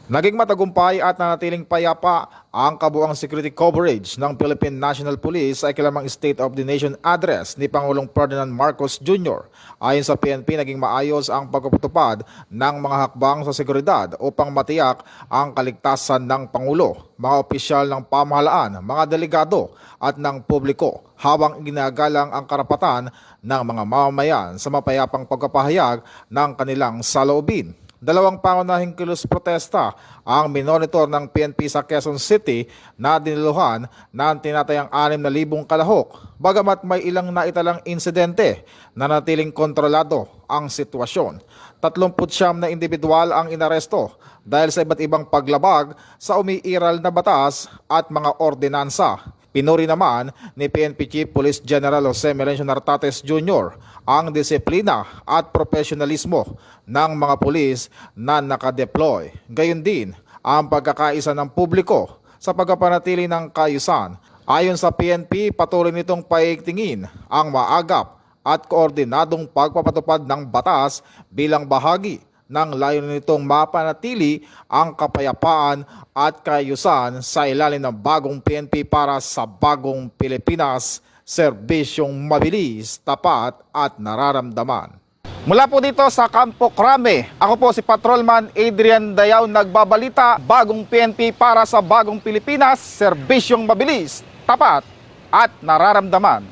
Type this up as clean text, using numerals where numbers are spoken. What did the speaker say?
Naging matagumpay at nanatiling payapa ang kabuang security coverage ng Philippine National Police sa ikalawang State of the Nation address ni Pangulong Ferdinand Marcos Jr. Ayon sa PNP, naging maayos ang pagpapatupad ng mga hakbang sa seguridad upang matiyak ang kaligtasan ng Pangulo, mga opisyal ng pamahalaan, mga delegado at ng publiko habang ginagalang ang karapatan ng mga mamamayan sa mapayapang pagpapahayag ng kanilang saloobin. Dalawang pangunahing kilos protesta ang minonitor ng PNP sa Quezon City na diniluhan ng tinatayang 6,000 kalahok. Bagamat may ilang naitalang insidente na natiling kontrolado ang sitwasyon. 39 na individual ang inaresto dahil sa iba't ibang paglabag sa umiiral na batas at mga ordinansa. Pinuri naman ni PNP Chief Police General Jose Melencio Nartates Jr. ang disiplina at profesionalismo ng mga pulis na nakadeploy. Gayon din ang pagkakaisa ng publiko sa pagpapanatili ng kaayusan. Ayon sa PNP, patuloy nitong paigtingin ang maagap at koordinadong pagpapatupad ng batas bilang bahagi ng layunin nitong mapanatili ang kapayapaan at kaayusan sa ilalim ng bagong PNP para sa bagong Pilipinas, serbisyong mabilis, tapat at nararamdaman. Mula po dito sa Campo Crame, ako po si Patrolman Adrian Dayaw nagbabalita, bagong PNP para sa bagong Pilipinas, serbisyong mabilis, tapat at nararamdaman.